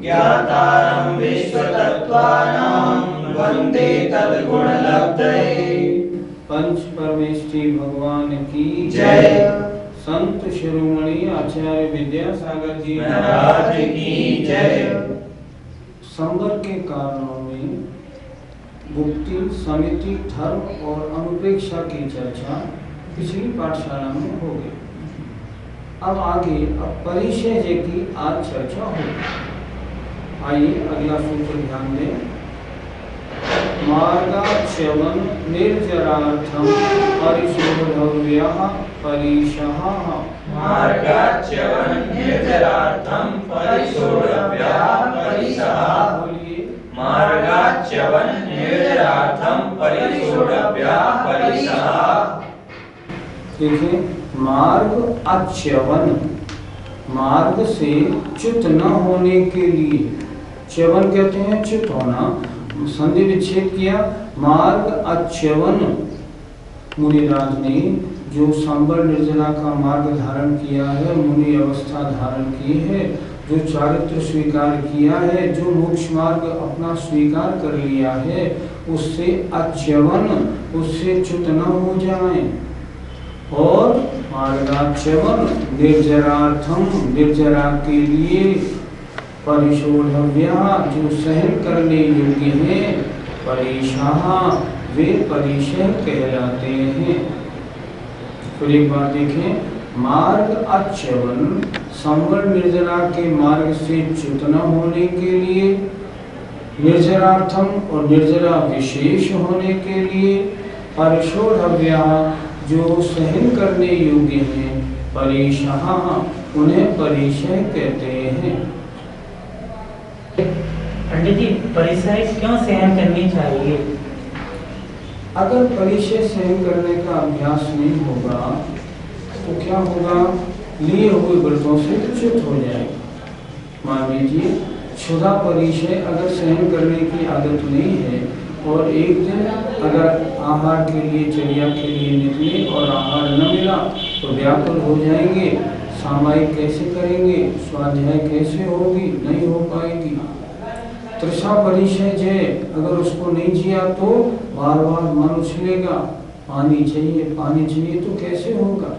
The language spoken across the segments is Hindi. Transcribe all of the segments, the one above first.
ज्ञातारं विश्वतत्त्वानां वन्दे तद्गुणलब्धये। पंच परमेष्ठी भगवान की जय। संत शिरोमणि आचार्य विद्यासागर जी महाराज की जय। संवर के कारणों में मुक्ति, समिति, धर्म और अनुप्रेक्षा की चर्चा पिछली पाठशाला में हो गई। अब परिचय की आज चर्चा होगी। आइए अगला सूत्र ध्यान दें। मार्गाच्यवन निर्जरार्थम परिशोधव्यः परिशः। मार्गाच्यवन निर्जरार्थम परिशोधव्यः परिशः। बोलिए। मार्गाच्यवन निर्जरार्थम परिशोधव्यः परिशः। देखिए, मार्ग अच्यवन, मार्ग से च्युत न होने के लिए, च्यवन कहते हैं च्युत होना, संधि विच्छेद किया। मार्ग अच्यवन, मुनिराज ने जो संवर निर्जला का मार्ग धारण किया है, मुनि अवस्था धारण की है, जो चारित्र स्वीकार किया है, जो मोक्ष मार्ग अपना स्वीकार कर लिया है, उससे अच्यवन, उससे च्युत न हो जाए। और मार्गाच्यवन निर्जरार्थम, निर्जरा के लिए, परिशोधव्या जो सहन करने योग्य हैं, परिशाह वे परिशह कहलाते हैं। फिर एक बार देखें, मार्ग अच्यवन संवर निर्जरा के मार्ग से च्युत न होने के लिए, निर्जरार्थम और निर्जरा विशेष होने के लिए, परिशोधव्या जो सहन करने योग्य हैं, परिशाह उन्हें परिशह कहते हैं। पंडित जी, परिशय क्यों सहन करनी चाहिए? अगर परिशय सहन करने का अभ्यास नहीं होगा तो क्या होगा? लिए हुए व्रतों से च्युत हो जाएगा। मान लीजिए क्षुधा परिशय अगर सहन करने की आदत नहीं है और एक दिन अगर आहार के लिए, चर्या के लिए निकले और आहार न मिला तो व्याकुल हो जाएंगे, सामायिक कैसे करेंगे, स्वाध्याय कैसे होगी, नहीं हो पाएगी। तृषा परिशय जय, अगर उसको नहीं जिया तो बार बार मन उछलेगा, पानी चाहिए तो कैसे होगा।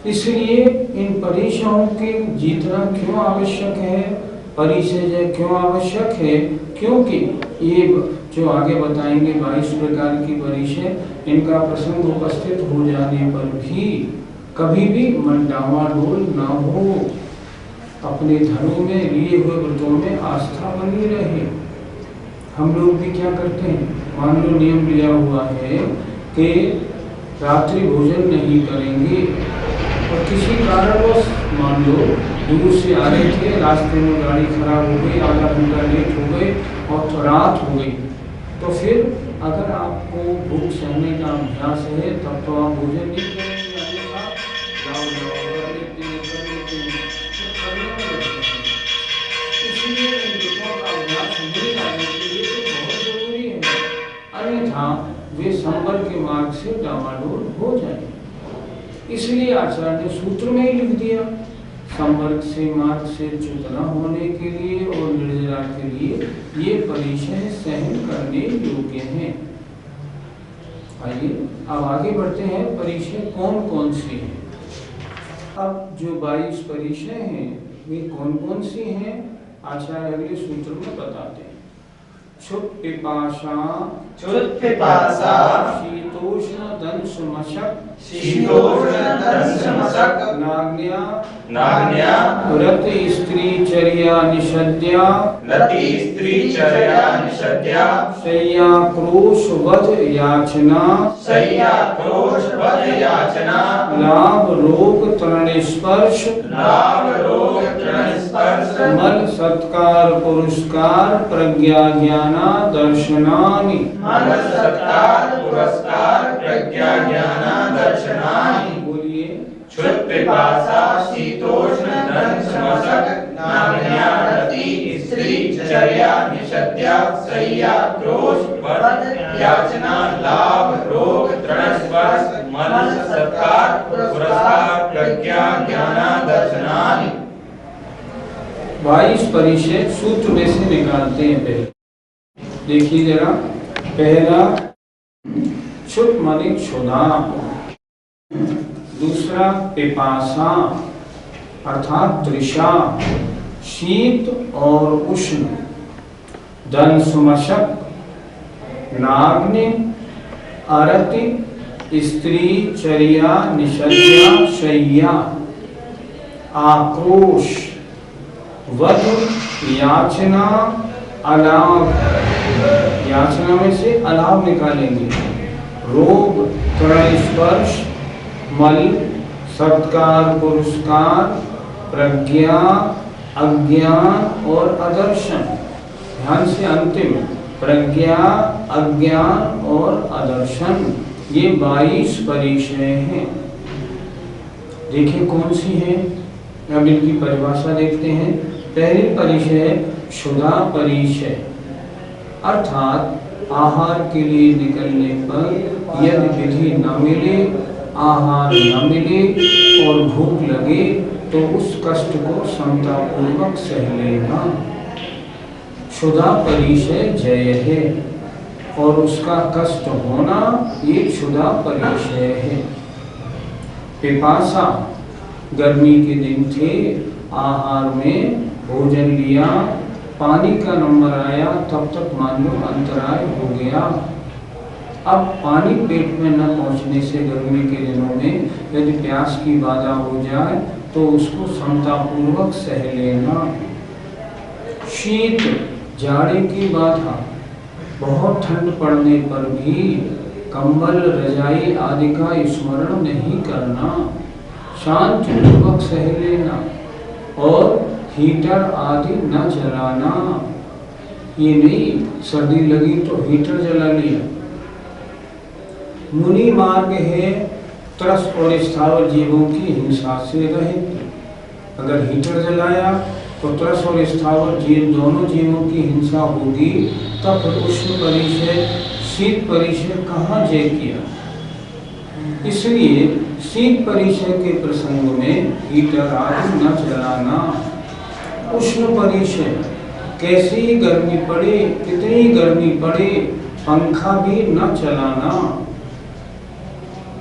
इसलिए इन परिशयों के जीतना क्यों आवश्यक है, परिशय जय क्यों आवश्यक है? क्योंकि ये जो आगे बताएंगे 22 प्रकार की परिशय, इनका प्रसंग उपस्थित हो जाने पर भी कभी भी मन डावाडोल न हो, अपने धर्म में, लिए हुए व्रतों में आस्था बनी रहे। हम लोग भी क्या करते हैं, मान लो नियम लिया हुआ है कि रात्रि भोजन नहीं करेंगे और किसी कारणवश मान लो दूर से आ रहे थे, रास्ते में गाड़ी खराब हो गई, आधा घंटा लेट हो गए और तो रात हो गई, तो फिर अगर आपको भूख सहने का अभ्यास है तब तो आप भोजन नहीं करेंगे, अन्यथा वे संवर के मार्ग से डामाडोल हो जाए। इसलिए आचार्य ने सूत्र में ही लिख दिया, संवर्ग से मार्ग से च्युत न होने के लिए और निर्जरा के लिए ये परिशय सहन करने योग्य हैं। आइए अब आगे बढ़ते हैं, परिशय कौन कौन सी हैं। अब जो 22 परिशय हैं वे कौन कौन सी हैं, आचार्य अगले सूत्र में बताते हैं। क्षुत पिपासा, शीतोष्ण दंश मशक, नाग्न्या रत स्त्री चर्या निषद्या, शय्या क्रोश वध याचना, लाभ रोग तृण स्पर्श, मल सत्कार पुरस्कार प्रज्ञा ज्ञाना दर्शनानि। बोलिए। क्षुत पिपासा शीतोष्ण दंश मशक नाग्न्या रति स्त्री चर्या निषद्या शय्या क्रोश वध याचना लाभ रोग तृण स्पर्श मल सत्कार पुरस्कार प्रज्ञा ज्ञान दर्शनानि। 22 परिचय सूत्र में से निकालते हैं। पहले देखिए जरा, पहला क्षुत माने क्षुधा, दूसरा पिपासा अर्थात तृषा, शीत और उष्ण, दंशमशक, नाग्नि, अरति, स्त्री, चर्या, निषद्या, शय्या, आक्रोश, वध, याचना, अलाव, याचना में से अलाव निकालेंगे, रोग, तृण स्पर्श, मल, सत्कार पुरस्कार, प्रज्ञा, अज्ञान और अदर्शन। ध्यान से अंतिम, प्रज्ञा, अज्ञान और अदर्शन, ये 22 परिचय हैं। देखिए कौन सी है, अब इनकी परिभाषा देखते हैं। पहली परिचय क्षुधा परिचय, अर्थात आहार के लिए निकलने पर यदि विधि न मिले, आहार न मिले और भूख लगे तो उस कष्ट को समतापूर्वक सह लेना, क्षुधा परिचय जय है, और उसका कष्ट होना ये क्षुधा परिचय है। पिपासा, गर्मी के दिन थे, आहार में भोजन लिया, पानी का नंबर आया, तब तक मान लो अंतराय हो गया। अब पानी पेट में न पहुंचने से गर्मी के दिनों में यदि प्यास की बाधा हो जाए तो उसको समतापूर्वक सह लेना। शीत, जाड़े की बाधा, बहुत ठंड पड़ने पर भी कंबल, रजाई आदि का स्मरण नहीं करना, शांतिपूर्वक सह लेना, और हीटर आदि न जलाना। ये नहीं सर्दी लगी तो हीटर जला लिया। मुनि मार्ग है त्रस और स्थावर जीवों की हिंसा से रहित। अगर हीटर जलाया तो त्रस और स्थावर जीव दोनों जीवों की हिंसा होगी, तब उष्ण परिचय शीत परिचय कहाँ जय किया। इसलिए शीत परिचय के प्रसंग में हीटर आदि न जलाना। उष्ण परिचय, कैसी गर्मी पड़े, कितनी गर्मी पड़े, पंखा भी न चलाना,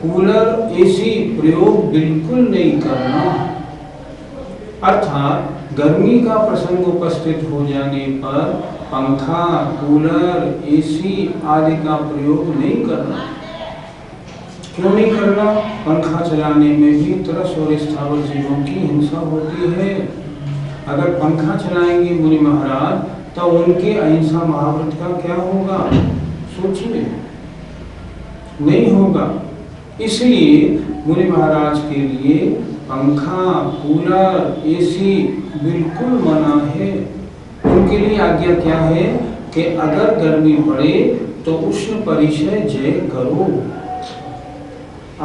कूलर एसी प्रयोग बिल्कुल नहीं करना। अर्थात गर्मी का प्रसंग उपस्थित हो जाने पर पंखा, कूलर, एसी आदि का प्रयोग नहीं करना। क्यों नहीं करना? पंखा चलाने में भी तरस और स्थावर जीवों की हिंसा होती है। अगर पंखा चलाएंगे मुनि महाराज तो उनके अहिंसा महाव्रत का क्या होगा, सोचिए, नहीं होगा। इसलिए मुनि महाराज के लिए पंखा, कूलर, एसी बिल्कुल मना है। उनके लिए आज्ञा क्या है कि अगर गर्मी पड़े तो उष्ण परिचय जय करो।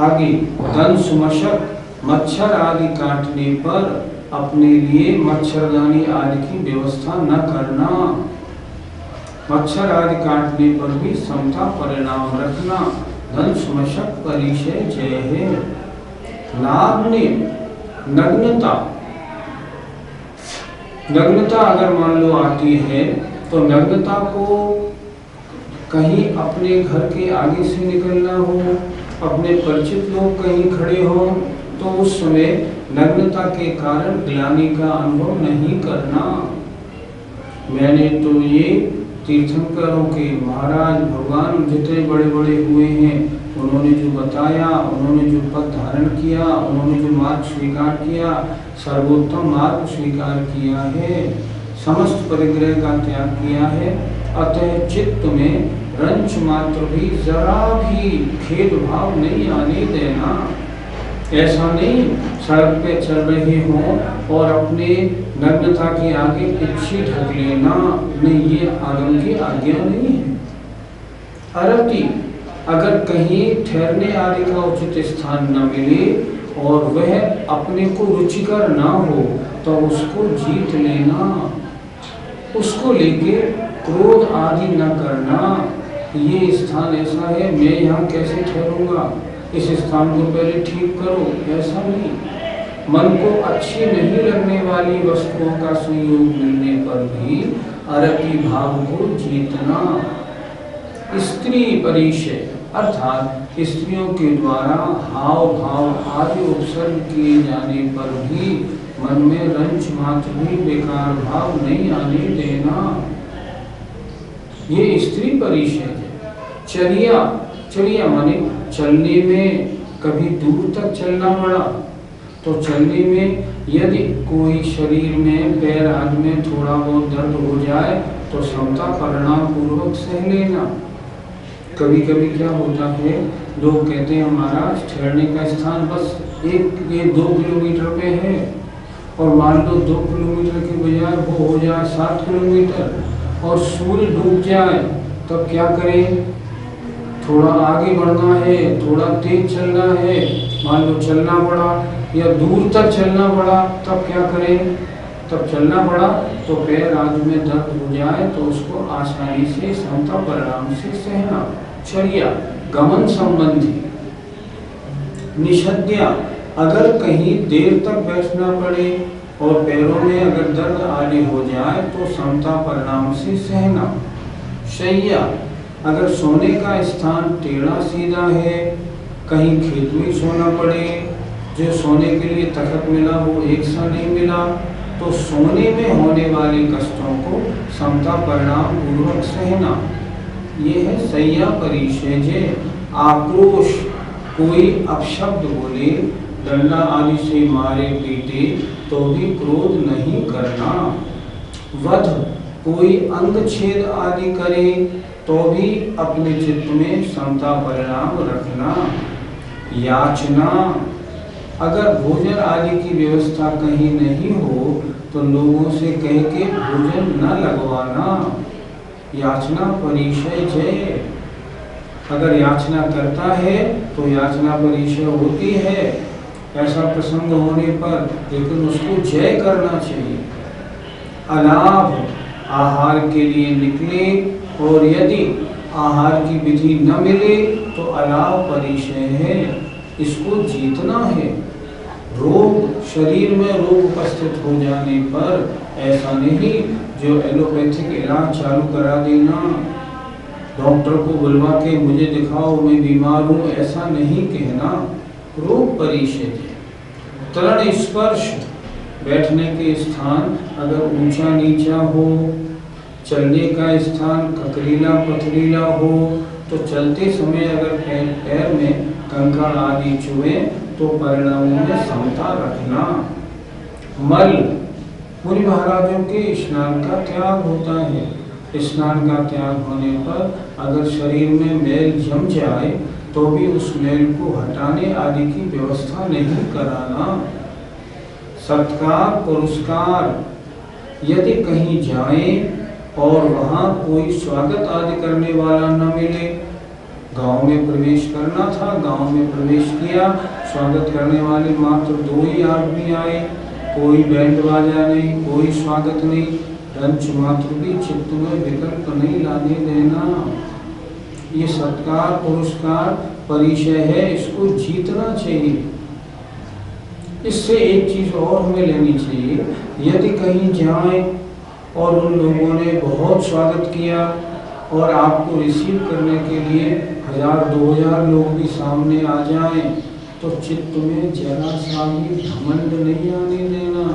आगे, दंश मशक, मच्छर आदि काटने पर अपने लिए मच्छरदानी आदि की व्यवस्था न करना। मच्छर आदि काटने पर भी समता परिणाम रखना, दंश मशक परिचय जय है। नाग्नि, नग्नता, नग्नता अगर मान लो आती है तो नग्नता को कहीं अपने घर के आगे से निकलना हो, अपने परिचित लोग कहीं खड़े हों तो उस समय नग्नता के कारण ग्लानि का अनुभव नहीं करना। मैंने तो ये तीर्थंकरों के महाराज भगवान जितने बड़े बड़े हुए हैं उन्होंने जो बताया, उन्होंने जो पद धारण किया, उन्होंने जो मार्ग स्वीकार किया, सर्वोत्तम मार्ग स्वीकार किया है, समस्त परिग्रह का त्याग किया है। अतः चित्त में रंच मात्र भी जरा भी भेदभाव नहीं आने देना। ऐसा नहीं सड़क पे चल रहे हों और अपने नग्नता के आगे पिछी ढक लेना, नहीं, ये आगम की आज्ञा नहीं है। अरति, अगर कहीं ठहरने आदि का उचित स्थान न मिले और वह अपने को रुचिकर ना हो तो उसको जीत लेना, उसको लेके क्रोध आदि न करना। ये स्थान ऐसा है, मैं यहाँ कैसे ठहरूंगा, इस स्थान को पहले ठीक करो, ऐसा नहीं। मन को अच्छी नहीं लगने वाली वस्तुओं का संयोग मिलने पर भी अरति भाव को जीतना। स्त्री परिचय अर्थात स्त्रियों के द्वारा हाव भाव आदि उपसर्ग किए जाने पर भी मन में रंच मात्र भी बेकार भाव नहीं आने देना, ये स्त्री परिचय है। चर्या, चर्या माने चलने में कभी दूर तक चलना पड़ा तो चलने में यदि कोई शरीर में पैर आदि में थोड़ा बहुत दर्द हो जाए तो क्षमता परिणाम पूर्वक सह लेना। कभी कभी क्या होता है, लोग कहते हैं हमारा ठहरने का स्थान बस 1-2 किलोमीटर पे है और मान लो 2 किलोमीटर के बजाय वो हो जाए 7 किलोमीटर और सूर्य डूब जाए, तब क्या करें? थोड़ा आगे बढ़ना है, थोड़ा तेज चलना है, मान लो चलना पड़ा या दूर तक चलना पड़ा, तब क्या करें? तब चलना पड़ा तो पैर आदि में दर्द हो जाए तो उसको आसानी से क्षमता परिणाम से सहना। चर्या गमन संबंधी। निषद्या अगर कहीं देर तक बैठना पड़े और पैरों में अगर दर्द आदि हो जाए तो क्षमता परिणाम से सहना। शैया अगर सोने का स्थान टेढ़ा सीधा है, कहीं खेत में सोना पड़े, जो सोने के लिए तखत मिला वो एक सा नहीं मिला, तो सोने में होने वाले कष्टों को समता परिणाम पूर्वक सहना। ये है सैया परिचय। जे आक्रोश कोई अपशब्द बोले, डंडा आदि से मारे पीटे तो भी क्रोध नहीं करना। वध कोई अंग छेद आदि करे तो भी अपने चित्त में समता परिणाम रखना। याचना अगर भोजन आदि की व्यवस्था कहीं नहीं हो तो लोगों से कह के भोजन न लगवाना। याचना परिचय जय। अगर याचना करता है तो याचना परिचय होती है ऐसा प्रसंग होने पर, लेकिन उसको जय करना चाहिए। अलाभ आहार के लिए निकले और यदि आहार की विधि न मिले तो अलाभ परिचय है, इसको जीतना है। रोग शरीर में रोग उपस्थित हो जाने पर ऐसा नहीं जो एलोपैथिक इलाज चालू करा देना, डॉक्टर को बुलवा के मुझे दिखाओ मैं बीमार हूँ, ऐसा नहीं कहना। रोग परिचय। तरण स्पर्श बैठने के स्थान अगर ऊंचा नीचा हो, चलने का स्थान ककरीला पथरीला हो तो चलते समय अगर पैर में कंकड़ आदि चुए तो परिणामों में समता रखना। मल मुनि महाराजों के स्नान का त्याग होता है। स्नान का त्याग होने पर अगर शरीर में मैल जम जाए तो भी उस मैल को हटाने आदि की व्यवस्था नहीं कराना। सत्कार पुरस्कार यदि कहीं जाएं और वहाँ कोई स्वागत आदि करने वाला न मिले, गांव में प्रवेश करना था, गांव में प्रवेश किया, स्वागत करने वाले मात्र 2 ही आदमी आए, कोई बैंड बाजा नहीं, कोई स्वागत नहीं, रंच मात्र भी चित्त में विकल्प नहीं लाने देना। ये सत्कार पुरस्कार परिचय है, इसको जीतना चाहिए। इससे एक चीज और हमें लेनी चाहिए, यदि कहीं जाएं और उन लोगों ने बहुत स्वागत किया और आपको रिसीव करने के लिए 1000-2000 लोग भी सामने आ जाएं तो चित्त में जरा सा भी घमंड नहीं आने देना।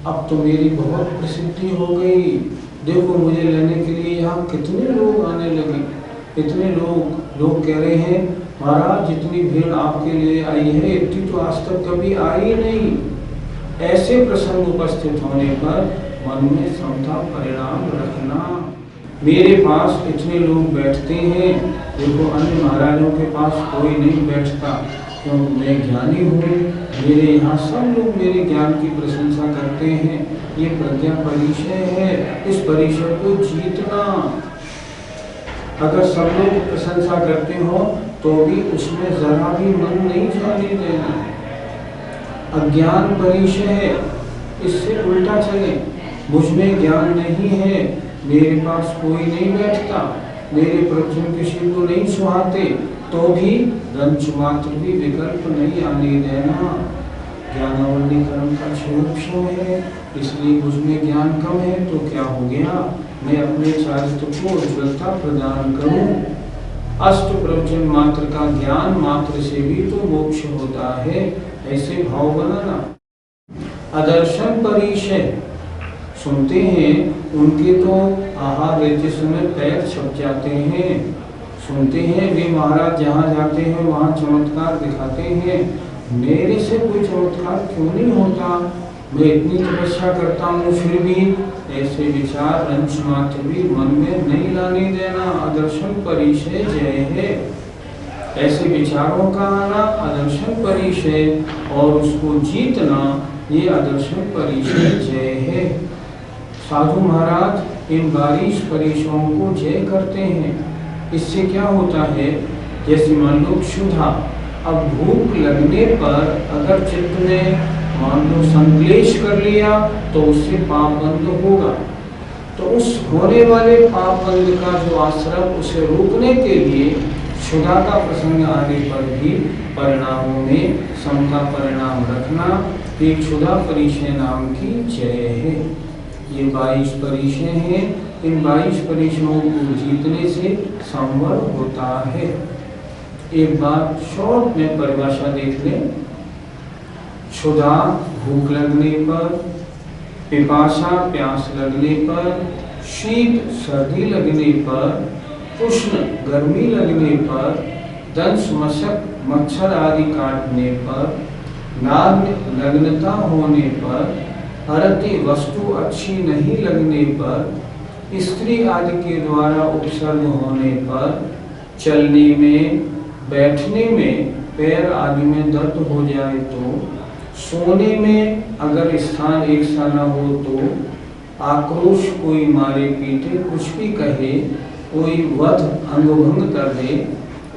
अब तो मेरी बहुत प्रसिद्धि हो गई, देखो मुझे लेने के लिए यहाँ कितने लोग आने लगे, इतने लोग कह रहे हैं महाराज जितनी भीड़ आपके लिए आई है इतनी तो आज तक कभी आई नहीं। ऐसे प्रसंग उपस्थित होने पर मन में समता परिणाम रखना। मेरे पास इतने लोग बैठते हैं, देखो अन्य महाराजों के पास कोई नहीं बैठता, क्योंकि मैं ज्ञानी हूँ, मेरे यहाँ सब लोग मेरे ज्ञान की प्रशंसा करते हैं। ये प्रज्ञा परिचय है, इस परिचय को जीतना। अगर सब लोग प्रशंसा करते हो तो भी उसमें जरा भी मन नहीं जाने देना। अज्ञान परिचय है, इससे उल्टा चले, मुझ में ज्ञान नहीं है, मेरे पास कोई नहीं बैठता, मेरे प्रवचन किसी को नहीं सुहाते, तो भी रंच मात्र भी विकल्प नहीं आने देना। ज्ञानावली कर्म का क्षोभ है, इसलिए मुझमें ज्ञान कम है तो क्या हो गया, मैं अपने चारित्र को उज्ज्वलता प्रदान करूं। अष्ट प्रवचन मात्र का ज्ञान मात्र से भी तो मोक्ष होता है, ऐसे भाव बनाना। अदर्शन परिचय सुनते हैं, उनके तो आहार लेते समय पैर छप जाते हैं। सुनते हैं वे महाराज जहाँ जाते हैं वहाँ चमत्कार दिखाते हैं, मेरे से कोई चमत्कार क्यों नहीं होता, मैं इतनी तपस्या करता हूँ फिर भी। ऐसे विचार अंश मात्र भी मन में नहीं लाने देना, अदर्शन परिचय जय है। ऐसे विचारों का आना अदर्शन परिचय और उसको जीतना ये अदर्शन परिचय जय है। साधु महाराज इन 22 परिचयों को जय करते हैं। इससे क्या होता है, जैसे मान लो क्षुधा, अब भूख लगने पर अगर चित्त ने मान लो संक्लेश कर लिया तो उससे पाप बंद होगा। तो उस होने वाले पाप बंद का जो आश्रम, उसे रोकने के लिए क्षुधा का प्रसंग आने पर भी परिणामों में सम का परिणाम रखना, ये क्षुधा परिचय नाम की जय है। ये 22 परिचय हैं, इन 22 परिचयों को जीतने से संवर होता है। एक बात शॉर्ट में परिभाषा देख लें। क्षुधा भूख लगने पर, पिपासा प्यास लगने पर, शीत सर्दी लगने पर, उष्ण गर्मी लगने पर, दंश मशक मच्छर आदि काटने पर, नग्नता होने पर, हरती वस्तु अच्छी नहीं लगने पर, स्त्री आदि के द्वारा उपसर्ग होने पर, चलने में बैठने में पैर आदि में दर्द हो जाए तो, सोने में अगर स्थान एक सा न हो तो, आक्रोश कोई मारे पीटे कुछ भी कहे, कोई वध अंगभंग कर दे,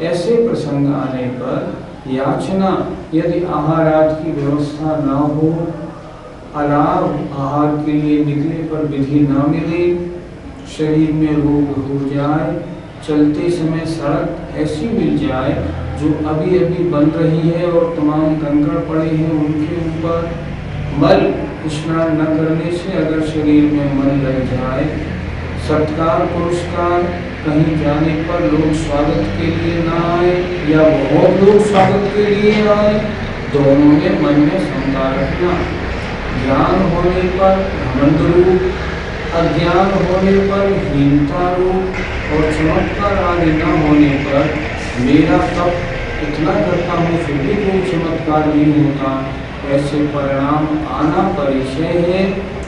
ऐसे प्रसंग आने पर याचना, यदि आहार आदि की व्यवस्था न हो, अलाव आहार के लिए निकले पर विधि न मिले, शरीर में रोग हो जाए, चलते समय सड़क ऐसी मिल जाए जो अभी अभी बन रही है और तमाम कंकड़ पड़े हैं उनके ऊपर, मल स्नान न करने से अगर शरीर में मल लग जाए, सत्कार पुरस्कार कहीं जाने पर लोग स्वागत के लिए ना आए या बहुत लोग स्वागत के लिए आए, दोनों में मन में शंका रखना। ज्ञान होने पर घमंड रूप, अज्ञान होने पर हीनता रूप और चमत्कार आदि न होने पर मेरा तप इतना करता हूँ फिर भी कोई चमत्कार नहीं होता, ऐसे परिणाम आना परिचय है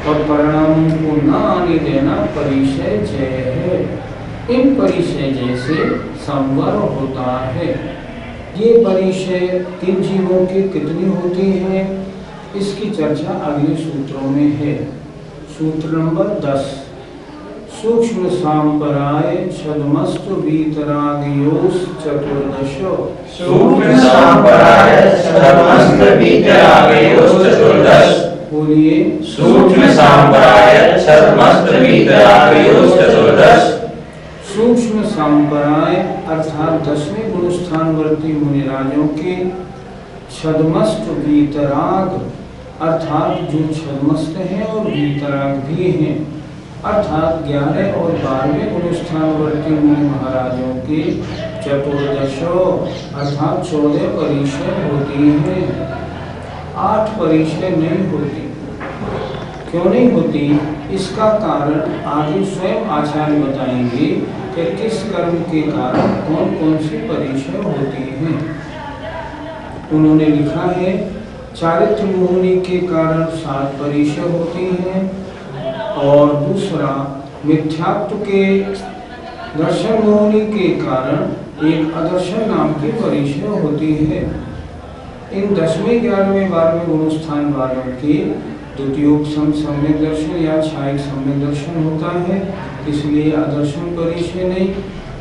और परिणामों को न आने देना परिचय जय है। इन परिचय जैसे संवर होता है। ये परिचय 3 जीवों के कितनी होती हैं, इसकी चर्चा अगले सूत्रों में है। सूत्र नंबर 10, सूक्ष्म सांपराय छदमस्त वीतरागयोस चतुर्दशो। सूक्ष्म सांपराय छदमस्त वीतरागयोस चतुर्दश। बोलिए, सूक्ष्म सांपराय छदमस्त वीतरागयोस चतुर्दश। सूक्ष्म सांपराय अर्थात 10वें गुणस्थानवर्ती मुनिराजों के छदमस्त वीतराग अर्थात जो छदमस्त हैं और वीतराग भी हैं, अर्थात 11 और 12वें गुणस्थानवर्ती मुनि महाराजों के चतुर्दशो अर्थात 14 परिचय होती हैं। 8 परिचय नहीं होती। क्यों नहीं होती, इसका कारण आगे स्वयं आचार्य बताएंगे कि किस कर्म के कारण कौन कौन सी परिचय होती हैं। उन्होंने लिखा है, चारित्र मोहनी के कारण 7 परिचय होती हैं और दूसरा मिथ्यात्व के दर्शन मोहनी के कारण एक अदर्शन नाम की परिचय होती है। इन 10वें 11वें 12वें गुणस्थान वालों के द्वितीयोग सम्यक दर्शन या छायक सम्यक दर्शन होता है, इसलिए अदर्शन परिचय नहीं।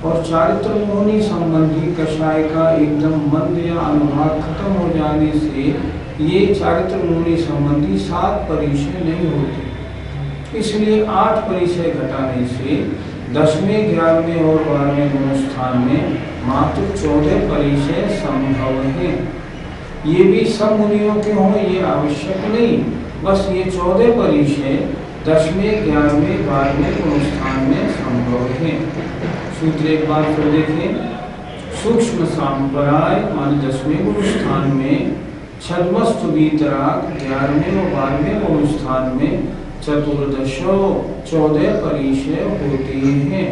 और चारित्र मोहनी संबंधी कषाय का एकदम मंद या अनुभाग खत्म हो जाने से ये चारित्र मोहनी संबंधी 7 परिचय नहीं होते। इसलिए 8 परिचय घटाने से 10वें 11वें और 12वें गुणस्थान में मात्र 14 परिचय संभव है। ये भी सब मुनियों के हों ये आवश्यक नहीं, बस ये 14 परिचय 10वें 11वें 12वें गुणस्थान में संभव है। सूत्र एक बार फिर देखें। सूक्ष्म सांपराय मान 10वें गुणस्थान में, छद्मस्थ वीतराग 11वें और 12वें गुणस्थान में चतुर्दशो 14 परिचय होते हैं।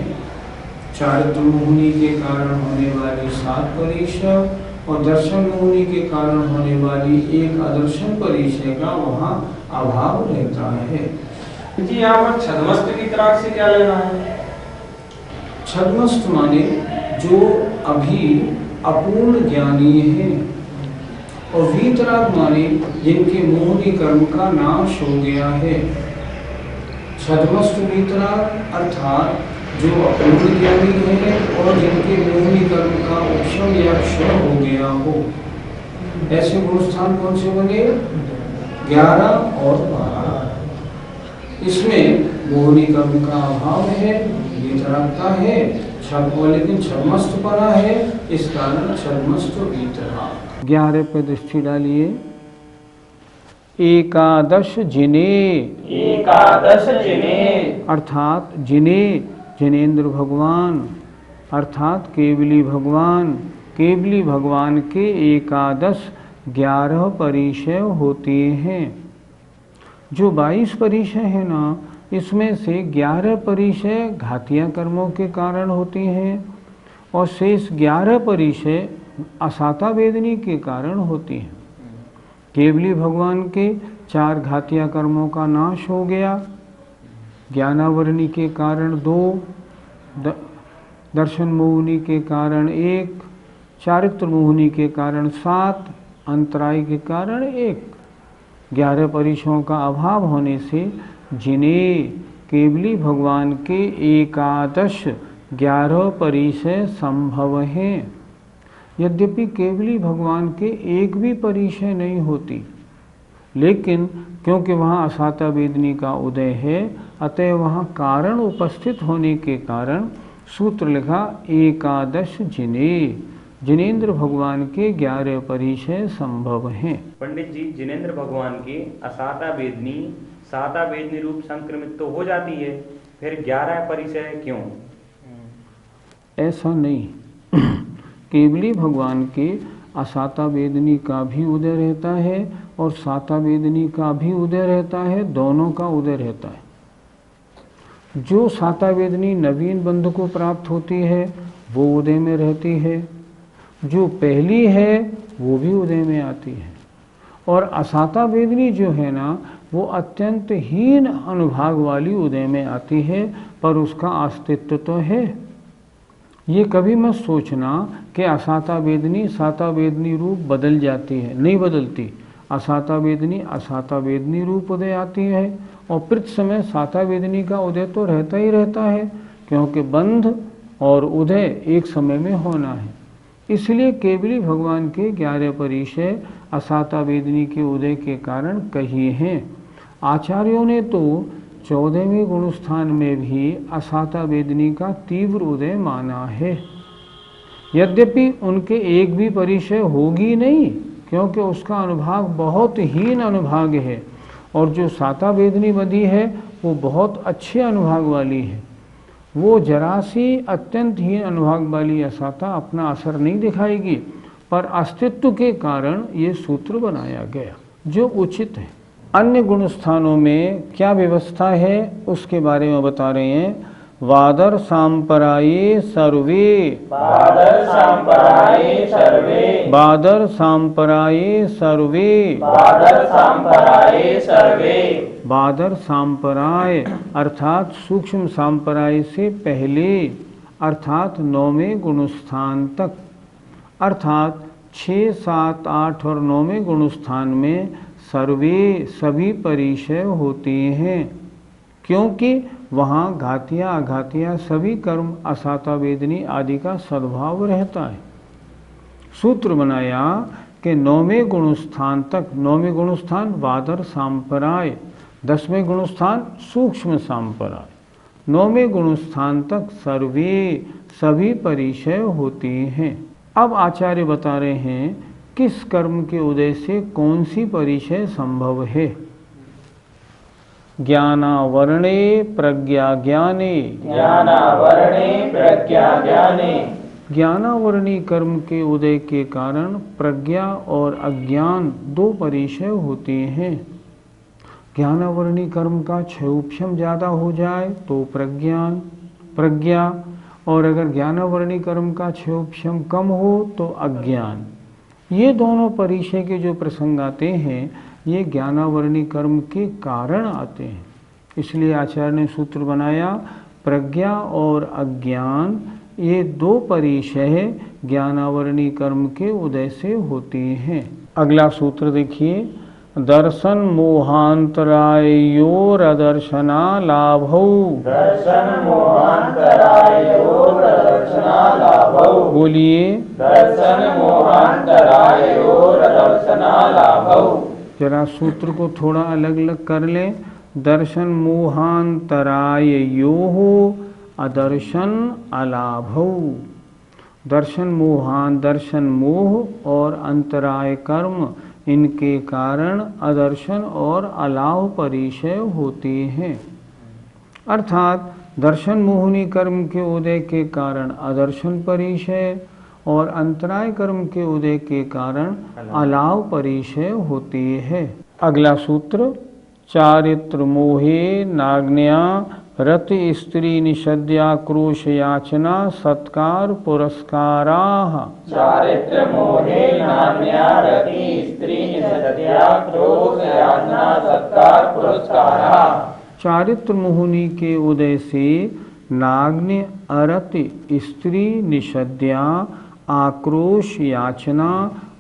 चारित्र मोहनी के कारण होने वाली 7 परिचय और दर्शन मोहनी के कारण होने वाली एक अदर्शन परिचय का वहाँ अभाव रहता है। जी यहाँ पर छद्मस्थ वीतराग से क्या लेना है? छद्मस्थ माने जो अभी अपूर्ण ज्ञानी है, और वीतराग माने जिनके मोहनी कर्म का नाश हो गया है। छद्मस्थ वीतराग अर्थात जो अपूर्ण ज्ञानी है और जिनके मोहनी कर्म का उपशम या क्षय हो गया हो। ऐसे गुणस्थान कौन से बने? 11 और 12। इसमें मोहनी कर्म का अभाव है, वीतरागता है, लेकिन छद्मस्थ पना है, इस कारण छद्मस्थ वीतराग। 11 पे दृष्टि डालिए। एकादश जिने अर्थात जिनेन्द्र भगवान अर्थात केवली भगवान के 11 परिचय होते हैं। जो 22 परिचय है ना, इसमें से 11 परिचय घातिया कर्मों के कारण होती हैं और शेष 11 परिचय असाता वेदनी के कारण होती हैं। केवली भगवान के 4 घातिया कर्मों का नाश हो गया। ज्ञानावरणी के कारण 2, दर्शन मोहनी के कारण 1, चारित्र मोहनी के कारण 7, अंतराय के कारण 1। 11 परिचयों का अभाव होने से जिन्हें केवली भगवान के 11 परिचय संभव हैं। यद्यपि केवली भगवान के एक भी परिचय नहीं होती, लेकिन क्योंकि वहाँ असाता वेदनी का उदय है, अतः वहाँ कारण उपस्थित होने के कारण सूत्र लिखा 11 जिनेन्द्र भगवान के 11 परिचय संभव हैं। पंडित जी, जिनेन्द्र भगवान की असाता वेदनी साता वेदनी रूप संक्रमित तो हो जाती है, फिर 11 परिचय क्यों? ऐसा नहीं। केवली भगवान के असाता वेदनी का भी उदय रहता है और साता वेदनी का भी उदय रहता है, दोनों का उदय रहता है। जो साता वेदनी नवीन बंधु को प्राप्त होती है वो उदय में रहती है, जो पहली है वो भी उदय में आती है, और असाता वेदनी जो है ना वो अत्यंत हीन अनुभाग वाली उदय में आती है, पर उसका अस्तित्व तो है। ये कभी मत सोचना कि असाता वेदनी साता वेदनी रूप बदल जाती है, नहीं बदलती। असाता वेदनी रूप उदय आती है और प्रति समय साता वेदनी का उदय तो रहता ही रहता है, क्योंकि बंध और उदय एक समय में होना है। इसलिए केवली भगवान के 11 परिचय असाता वेदनी के उदय के कारण कही हैं। आचार्यों ने तो 14वें गुणस्थान में भी असाता वेदनी का तीव्र उदय माना है। यद्यपि उनके एक भी परिचय होगी नहीं, क्योंकि उसका अनुभाग बहुत हीन अनुभाग है, और जो साता वेदनी बधी है वो बहुत अच्छे अनुभाग वाली है। वो जरा सी अत्यंत हीन अनुभाग वाली असाता अपना असर नहीं दिखाएगी, पर अस्तित्व के कारण ये सूत्र बनाया गया जो उचित है। अन्य गुण स्थानों में क्या व्यवस्था है उसके बारे में बता रहे हैं। वादर सांपराये सर्वे, बादर सांपराये सर्वे, बादर सांपराये सर्वे, बादर सांपराये सर्वे। बादर सांपराय अर्थात सूक्ष्म सांपराय से पहले, अर्थात 9वें गुणस्थान तक, अर्थात 6, 7, 8 और 9वें गुणस्थान में सर्वे सभी परिचय होते हैं, क्योंकि वहाँ घातिया अघातिया सभी कर्म असाता वेदनी आदि का सद्भाव रहता है। सूत्र बनाया कि 9वें गुणस्थान तक, 9वें गुणस्थान वादर सांपराय, 10वें गुणस्थान सूक्ष्म सांपराय, 9वें गुणस्थान तक सर्वे सभी परिचय होते हैं। अब आचार्य बता रहे हैं किस कर्म के उदय से कौन सी परिचय संभव है? ज्ञानावरणे प्रज्ञा ज्ञाने। ज्ञानावरणे प्रज्ञा ज्ञाने। ज्ञानावरणी कर्म के उदय के कारण प्रज्ञा और अज्ञान दो परिचय होते हैं। ज्ञानावरणी कर्म का क्षयोपशम ज़्यादा हो जाए तो प्रज्ञा, और अगर ज्ञानावरणी कर्म का क्षयोपशम कम हो तो अज्ञान। ये दोनों परिचय के जो प्रसंग आते हैं ये ज्ञानावरणी कर्म के कारण आते हैं। इसलिए आचार्य ने सूत्र बनाया प्रज्ञा और अज्ञान ये दो परिचय ज्ञानावरणी कर्म के उदय से होते हैं। अगला सूत्र देखिए, दर्शन मोहांतरायोरदर्शना लाभौ। दर्शन मोहांतरायोरदर्शना लाभौ। बोलिए, दर्शन मोहांतरायोरदर्शना लाभौ। जरा सूत्र को थोड़ा अलग अलग कर लें। दर्शन मोहांतरायोः अदर्शन अलाभौ। दर्शन मोह और अंतराय कर्म इनके कारण अदर्शन और अलाभ परिचय होते हैं। अर्थात दर्शन मोहिनी कर्म के उदय के कारण अदर्शन परिचय और अंतराय कर्म के उदय के कारण अलाभ परिचय होते हैं। अगला सूत्र, चारित्र मोहे नाग्न्या रति स्त्री निषद्या क्रोश याचना सत्कार पुरस्काराः। चारित्र मोहे नान्या रति स्त्री निषद्या क्रोश याचना सत्कार पुरस्काराः। चारित्र मोहिनी के उदय से नाग्न अरति स्त्री निषद्या आक्रोश याचना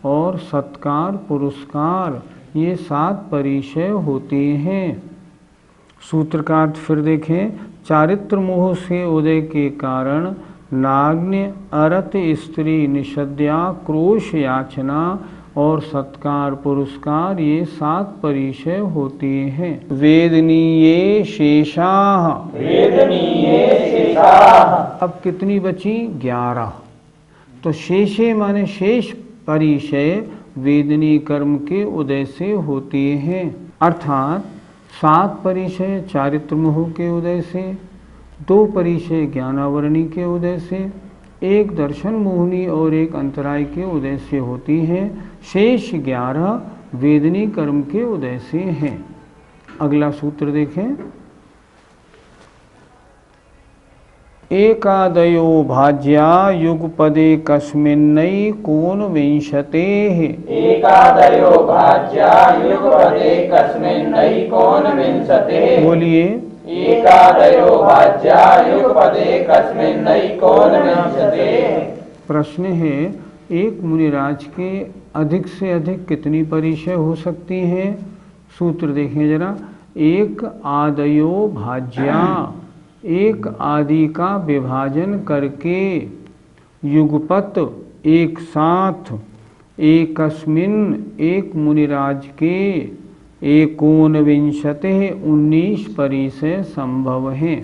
और सत्कार पुरस्कार ये 7 परिचय होते हैं। सूत्र का अर्थ फिर देखें, चारित्र मोह से उदय के कारण नाग्न अरत स्त्री निषद्या क्रोश याचना और सत्कार पुरस्कार ये 7 परिचय होते हैं। वेदनीये शेषाः। वेदनीये शेषाः। अब कितनी बची? 11। तो शेषे माने शेष परिचय वेदनी कर्म के उदय से होते हैं। अर्थात 7 परिचय चारित्र मोह के उदय से, 2 परिचय ज्ञानावरणी के उदय से, 1 दर्शन मोहिनी और 1 अंतराय के उदय से होती है। शेष 11 वेदनी कर्म के उदय से हैं। अगला सूत्र देखें, एकादयो भाज्या युगपदे कस्मिन्नैकोनविंशतेः। एकादयो भाज्या युगपदे कस्मिन्नैकोनविंशतेः। बोलिए, एकादयो भाज्या युगपदे कस्मिन्नैकोनविंशतेः। प्रश्न है, एक मुनिराज के अधिक से अधिक कितनी परिचय हो सकती हैं? सूत्र देखें जरा, एक आदयो भाज्या, एक आदि का विभाजन करके, युगपत एक साथ, एकस्मिन एक मुनिराज के, एकोनविंशते 19 परिचय संभव हैं।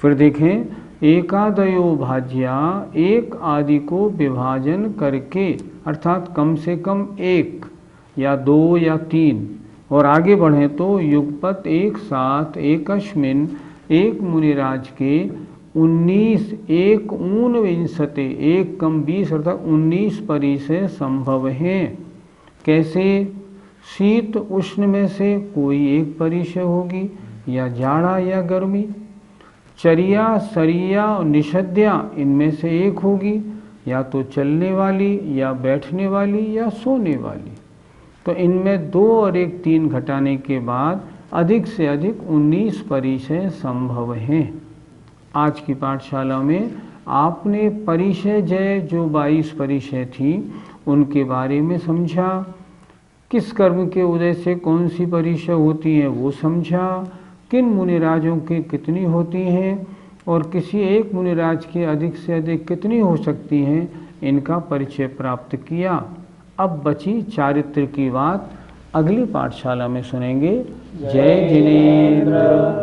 फिर देखें, एकादयो भाज्या एक आदि को विभाजन करके, अर्थात कम से कम 1 या 2 या 3, और आगे बढ़ें तो युगपत एक साथ एकस्मिन एक मुनिराज के 19 एक ऊनविंशते, 1 कम 20 अर्थात 19 परिचय संभव हैं। कैसे? शीत उष्ण में से कोई एक परिचय होगी, या जाड़ा या गर्मी। चर्या सरिया और निषद्या इनमें से एक होगी, या तो चलने वाली या बैठने वाली या सोने वाली। तो इनमें 2 और 1 3 घटाने के बाद अधिक से अधिक 19 परिचय संभव हैं। आज की पाठशाला में आपने परिचय जय जो 22 परिचय थी उनके बारे में समझा, किस कर्म के उदय से कौन सी परिचय होती है वो समझा, किन मुनिराजों के कितनी होती हैं और किसी एक मुनिराज के अधिक से अधिक कितनी हो सकती हैं, इनका परिचय प्राप्त किया। अब बची चारित्र की बात अगली पाठशाला में सुनेंगे। जय जिनेंद्र।